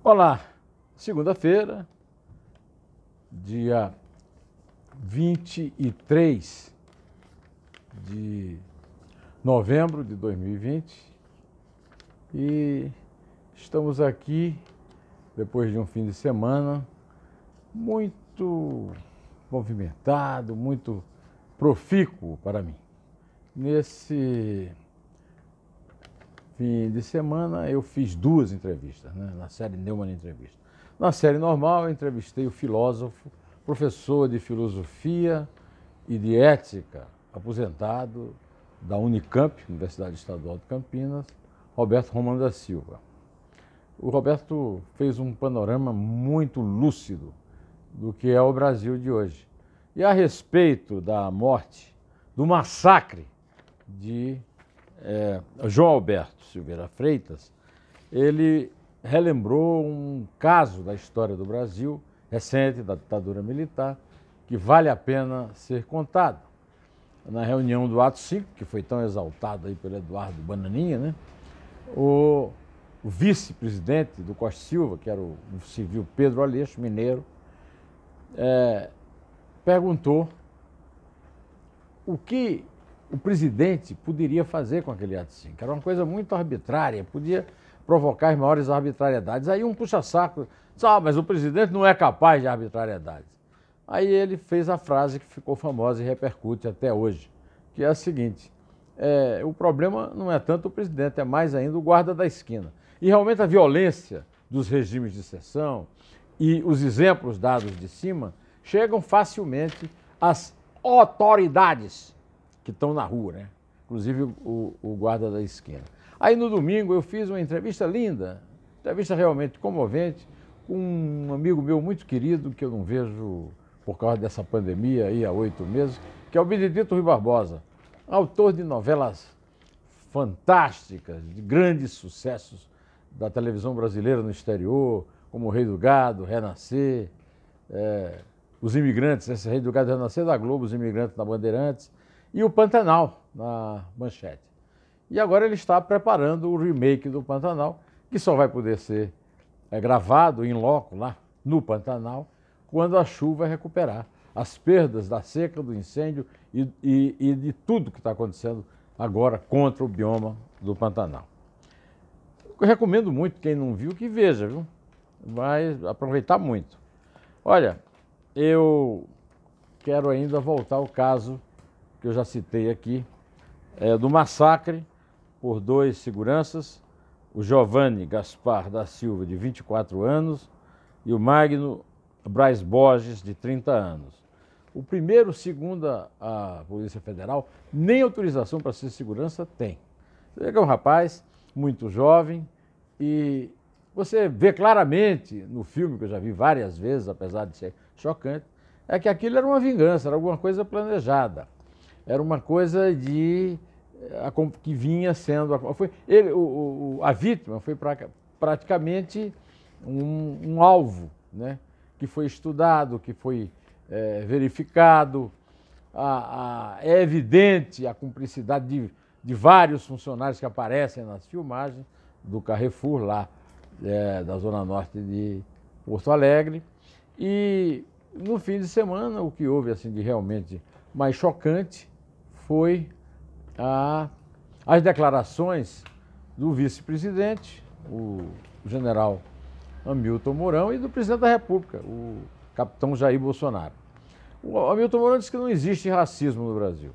Olá, segunda-feira, dia 23 de novembro de 2020 e estamos aqui depois de um fim de semana muito movimentado, muito profícuo para mim. Nesse fim de semana eu fiz duas entrevistas, na série Neumann Entrevista. Na série normal eu entrevistei o filósofo, professor de filosofia e de ética, aposentado da Unicamp, Universidade Estadual de Campinas, Roberto Romano da Silva. O Roberto fez um panorama muito lúcido do que é o Brasil de hoje. E a respeito da morte, do massacre de João Alberto Silveira Freitas, ele relembrou um caso da história do Brasil, recente, da ditadura militar, que vale a pena ser contado. Na reunião do Ato 5, que foi tão exaltado aí pelo Eduardo Bananinha, o vice-presidente do Costa Silva, que era o civil Pedro Aleixo, mineiro, perguntou o que o presidente poderia fazer com aquele ato 5. Era uma coisa muito arbitrária, podia provocar as maiores arbitrariedades. Aí um puxa-saco disse, mas o presidente não é capaz de arbitrariedades. Aí ele fez a frase que ficou famosa e repercute até hoje, que é a seguinte, o problema não é tanto o presidente, é mais ainda o guarda da esquina. E realmente a violência dos regimes de exceção e os exemplos dados de cima chegam facilmente às autoridades que estão na rua, inclusive o guarda da esquina. Aí no domingo eu fiz uma entrevista linda, entrevista realmente comovente, com um amigo meu muito querido, que eu não vejo por causa dessa pandemia aí há 8 meses, que é o Benedito Rui Barbosa, autor de novelas fantásticas, de grandes sucessos da televisão brasileira no exterior, como O Rei do Gado, Renascer, Os Imigrantes, esse Rei do Gado Renascer da Globo, Os Imigrantes na Bandeirantes, e o Pantanal, na Manchete. E agora ele está preparando o remake do Pantanal, que só vai poder ser gravado em loco, lá no Pantanal, quando a chuva recuperar as perdas da seca, do incêndio e de tudo que está acontecendo agora contra o bioma do Pantanal. Eu recomendo muito, quem não viu, que veja, viu? Vai aproveitar muito. Olha, eu quero ainda voltar ao caso que eu já citei aqui, do massacre por 2 seguranças, o Giovanni Gaspar da Silva, de 24 anos, e o Magno Braz Borges, de 30 anos. O primeiro, segundo a Polícia Federal, nem autorização para ser segurança tem. Você vê que é um rapaz muito jovem e você vê claramente no filme, que eu já vi várias vezes, apesar de ser chocante, é que aquilo era uma vingança, era alguma coisa planejada. Era uma coisa que vinha sendo... A vítima foi praticamente um alvo, que foi estudado, que foi verificado. É evidente a cumplicidade de vários funcionários que aparecem nas filmagens do Carrefour, lá da Zona Norte de Porto Alegre. E no fim de semana, o que houve assim, de realmente mais chocante foi as declarações do vice-presidente, o general Hamilton Mourão, e do presidente da República, o capitão Jair Bolsonaro. O Hamilton Mourão disse que não existe racismo no Brasil.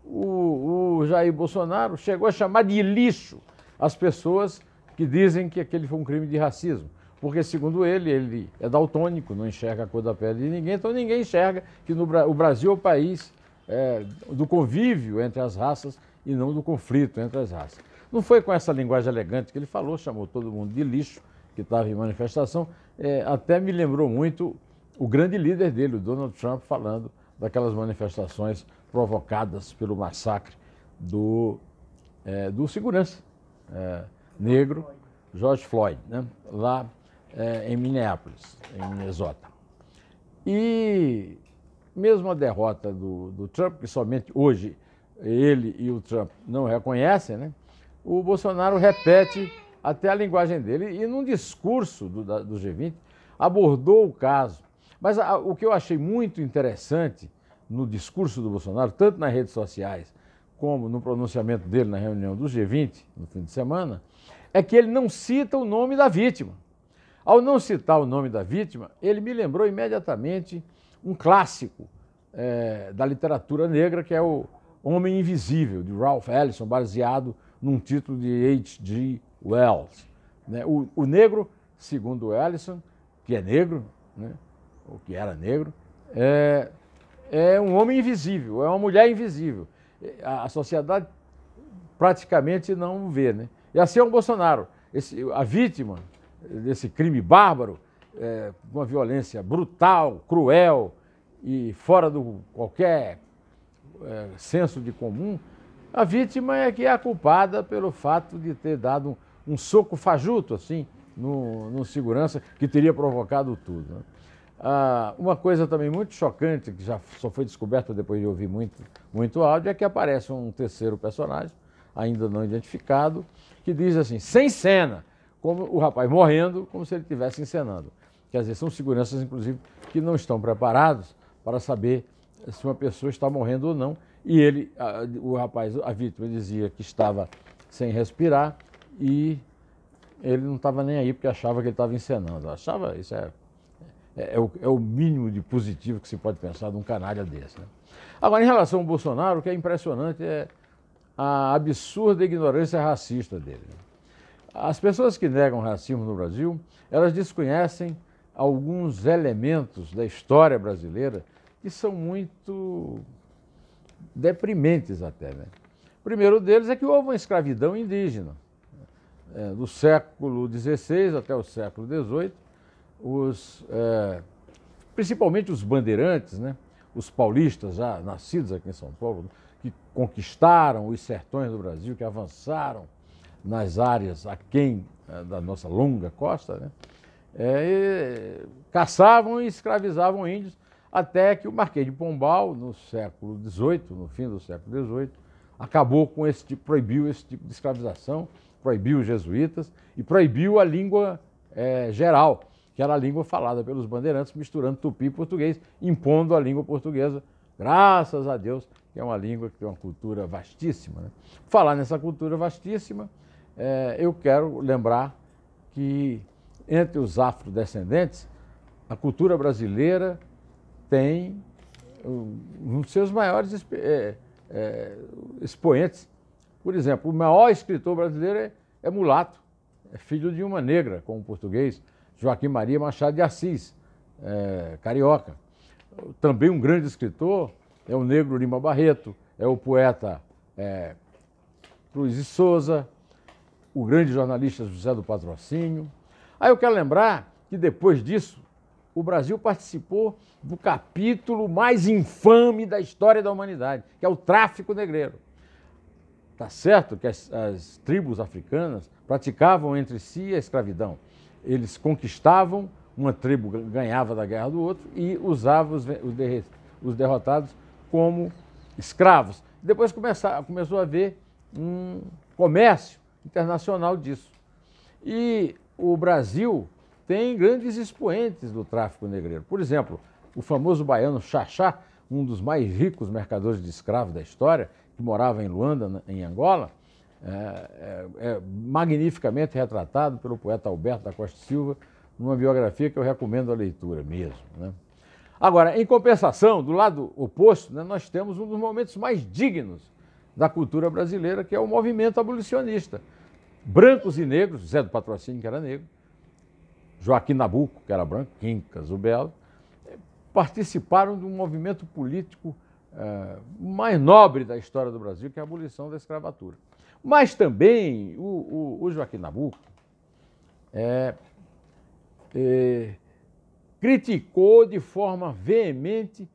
O Jair Bolsonaro chegou a chamar de lixo as pessoas que dizem que aquele foi um crime de racismo, porque, segundo ele é daltônico, não enxerga a cor da pele de ninguém, então ninguém enxerga que o Brasil é o país do convívio entre as raças e não do conflito entre as raças. Não foi com essa linguagem elegante que ele falou, chamou todo mundo de lixo, que estava em manifestação, até me lembrou muito o grande líder dele, o Donald Trump, falando daquelas manifestações provocadas pelo massacre do segurança negro, George Floyd, lá em Minneapolis, em Minnesota. E mesmo a derrota do Trump, que somente hoje ele e o Trump não reconhecem, o Bolsonaro repete até a linguagem dele. E num discurso do G20 abordou o caso. Mas o que eu achei muito interessante no discurso do Bolsonaro, tanto nas redes sociais como no pronunciamento dele na reunião do G20, no fim de semana, é que ele não cita o nome da vítima. Ao não citar o nome da vítima, ele me lembrou imediatamente um clássico da literatura negra, que é o Homem Invisível, de Ralph Ellison, baseado num título de H.G. Wells. Né? O negro, segundo Ellison, que é negro, né? ou que era negro, é um homem invisível, é uma mulher invisível. A sociedade praticamente não vê. Né? E assim é o Bolsonaro. A vítima desse crime bárbaro, uma violência brutal, cruel e fora do qualquer senso de comum, a vítima é que é a culpada pelo fato de ter dado um soco fajuto assim no segurança que teria provocado tudo. Né? Uma coisa também muito chocante, que já só foi descoberta depois de ouvir muito áudio, é que aparece um terceiro personagem, ainda não identificado, que diz assim, sem cena, como o rapaz morrendo, como se ele estivesse encenando. Quer dizer, são seguranças, inclusive, que não estão preparados para saber se uma pessoa está morrendo ou não. E ele, o rapaz, a vítima, dizia que estava sem respirar e ele não estava nem aí porque achava que ele estava encenando. Achava, isso é o mínimo de positivo que se pode pensar de um canalha desse. Né? Agora, em relação ao Bolsonaro, o que é impressionante é a absurda ignorância racista dele. As pessoas que negam racismo no Brasil, elas desconhecem alguns elementos da história brasileira que são muito deprimentes até. Né? O primeiro deles é que houve uma escravidão indígena. Do século XVI até o século XVIII, principalmente os bandeirantes, né? Os paulistas já nascidos aqui em São Paulo, que conquistaram os sertões do Brasil, que avançaram nas áreas aquém da nossa longa costa, né? Caçavam e escravizavam índios, até que o Marquês de Pombal, no século XVIII, no fim do século XVIII, acabou com esse tipo, proibiu esse tipo de escravização, proibiu os jesuítas e proibiu a língua geral, que era a língua falada pelos bandeirantes, misturando tupi e português, impondo a língua portuguesa, graças a Deus, que é uma língua que tem uma cultura vastíssima. Né? Falar nessa cultura vastíssima, eu quero lembrar que entre os afrodescendentes, a cultura brasileira tem um dos seus maiores expoentes. Por exemplo, o maior escritor brasileiro é mulato, é filho de uma negra, como o português, Joaquim Maria Machado de Assis, carioca. Também um grande escritor é o negro Lima Barreto, é o poeta Cruz de Souza, o grande jornalista José do Patrocínio. Aí eu quero lembrar que depois disso, o Brasil participou do capítulo mais infame da história da humanidade, que é o tráfico negreiro. Está certo que as tribos africanas praticavam entre si a escravidão. Eles conquistavam, uma tribo ganhava da guerra do outro e usava os derrotados como escravos. Depois começou a haver um comércio internacional disso. E o Brasil tem grandes expoentes do tráfico negreiro. Por exemplo, o famoso baiano Xaxá, um dos mais ricos mercadores de escravos da história, que morava em Luanda, em Angola, magnificamente retratado pelo poeta Alberto da Costa Silva, numa biografia que eu recomendo a leitura mesmo. Né? Agora, em compensação, do lado oposto, né, nós temos um dos momentos mais dignos da cultura brasileira, que é o movimento abolicionista. Brancos e negros, Zé do Patrocínio, que era negro, Joaquim Nabuco, que era branco, Quincas, o Belo, participaram de um movimento político mais nobre da história do Brasil, que é a abolição da escravatura. Mas também o Joaquim Nabuco criticou de forma veemente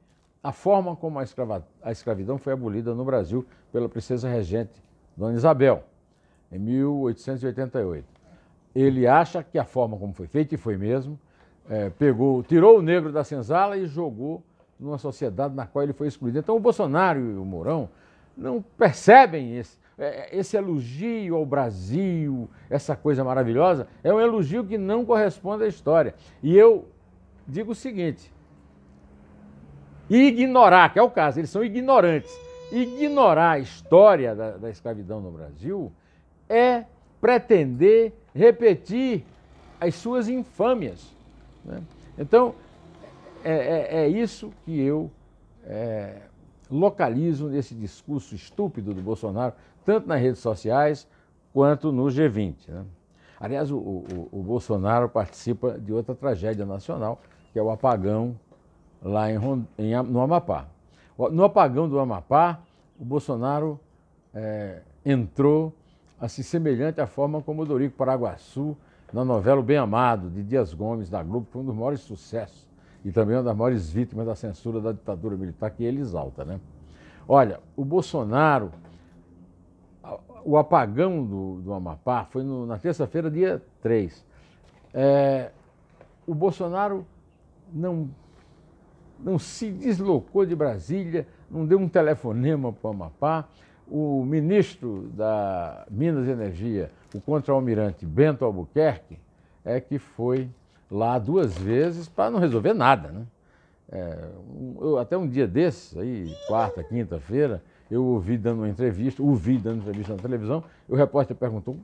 a forma como a escravidão foi abolida no Brasil pela princesa regente Dona Isabel, em 1888. Ele acha que a forma como foi feita, e foi mesmo, tirou o negro da senzala e jogou numa sociedade na qual ele foi excluído. Então o Bolsonaro e o Mourão não percebem esse elogio ao Brasil, essa coisa maravilhosa, é um elogio que não corresponde à história. E eu digo o seguinte, ignorar, que é o caso, eles são ignorantes, ignorar a história da escravidão no Brasil é pretender repetir as suas infâmias, né? Então, é isso que eu localizo nesse discurso estúpido do Bolsonaro, tanto nas redes sociais quanto no G20, né? Aliás, o Bolsonaro participa de outra tragédia nacional, que é o apagão lá no Amapá. No apagão do Amapá, o Bolsonaro entrou assim, semelhante à forma como o Dorico Paraguaçu, na novela O Bem Amado, de Dias Gomes, da Globo, foi um dos maiores sucessos e também uma das maiores vítimas da censura da ditadura militar, que ele exalta, né? Olha, o Bolsonaro, o apagão do Amapá foi na terça-feira, dia 3. O Bolsonaro não se deslocou de Brasília, não deu um telefonema para o Amapá. O ministro da Minas e Energia, o contra-almirante Bento Albuquerque, que foi lá 2 vezes para não resolver nada, né? Até um dia desses, aí, quarta, quinta-feira, eu ouvi dando uma entrevista na televisão, e o repórter perguntou,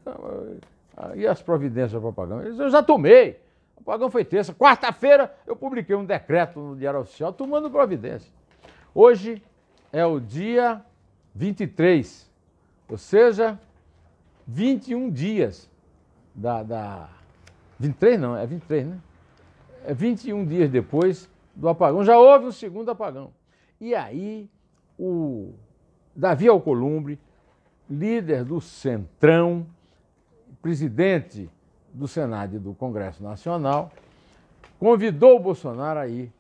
e as providências para o apagão? Ele disse, eu já tomei, o apagão foi terça, quarta-feira eu publiquei um decreto no Diário Oficial tomando providência. Hoje é o dia 23, ou seja, 21 dias 23 não, é 23, né? 21 dias depois do apagão, já houve o segundo apagão. E aí o Davi Alcolumbre, líder do Centrão, presidente do Senado e do Congresso Nacional, convidou o Bolsonaro a ir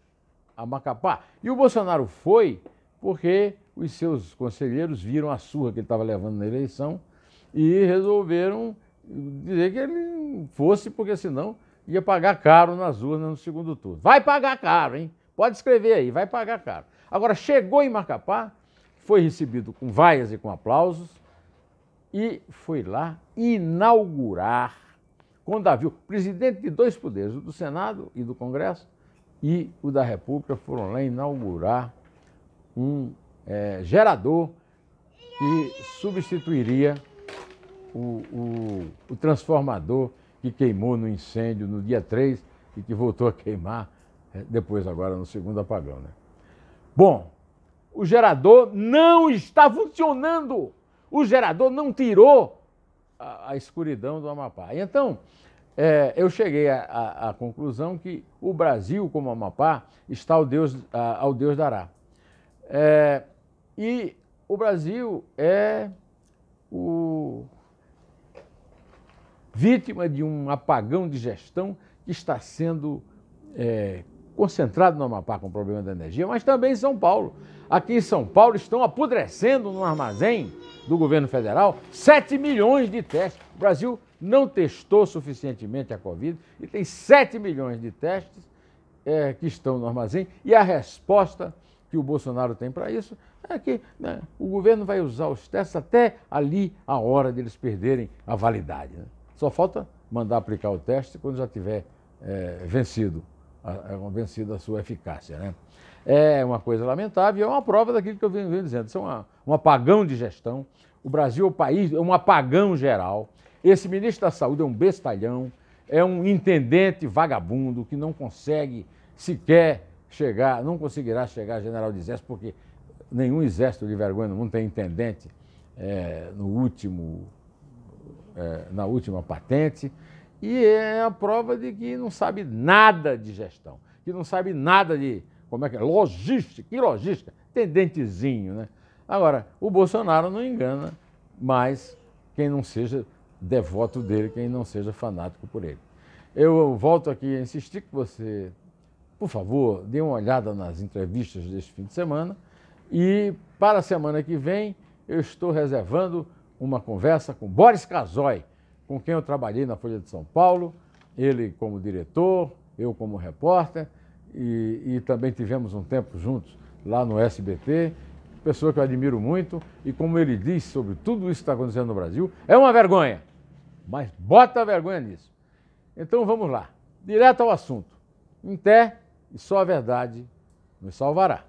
a Macapá. E o Bolsonaro foi porque os seus conselheiros viram a surra que ele estava levando na eleição e resolveram dizer que ele fosse, porque senão ia pagar caro nas urnas no segundo turno. Vai pagar caro, hein? Pode escrever aí, vai pagar caro. Agora, chegou em Macapá, foi recebido com vaias e com aplausos e foi lá inaugurar com Davi, o presidente de 2 poderes, o do Senado e do Congresso, e o da República, foram lá inaugurar um gerador que substituiria o transformador que queimou no incêndio no dia 3 e que voltou a queimar depois agora no segundo apagão, né? Bom, o gerador não está funcionando. O gerador não tirou a escuridão do Amapá. Então, eu cheguei à conclusão que o Brasil, como o Amapá, está ao Deus dará. E o Brasil é vítima de um apagão de gestão que está sendo concentrado no Amapá com o problema da energia, mas também em São Paulo. Aqui em São Paulo estão apodrecendo no armazém do governo federal 7 milhões de testes. O Brasil não testou suficientemente a Covid e tem 7 milhões de testes que estão no armazém, e a resposta que o Bolsonaro tem para isso é que, né, o governo vai usar os testes até ali a hora de eles perderem a validade, né? Só falta mandar aplicar o teste quando já tiver vencido a sua eficácia, né? É uma coisa lamentável, é uma prova daquilo que eu venho dizendo. Isso é um apagão de gestão. O Brasil é o país, é um apagão geral. Esse ministro da Saúde é um bestalhão, é um intendente vagabundo que não consegue sequer chegar, não conseguirá chegar a general de exército, porque nenhum exército de vergonha no mundo tem intendente na última patente. E é a prova de que não sabe nada de gestão, que não sabe nada de, logística, que logística? Tendentezinho, né? Agora, o Bolsonaro não engana mais quem não seja devoto dele, quem não seja fanático por ele. Eu volto aqui a insistir que você, por favor, dê uma olhada nas entrevistas deste fim de semana e para a semana que vem eu estou reservando uma conversa com Boris Casoy, com quem eu trabalhei na Folha de São Paulo, ele como diretor, eu como repórter, e também tivemos um tempo juntos lá no SBT, pessoa que eu admiro muito, e como ele diz sobre tudo isso que está acontecendo no Brasil, é uma vergonha, mas bota a vergonha nisso. Então vamos lá, direto ao assunto. Em té, e só a verdade nos salvará.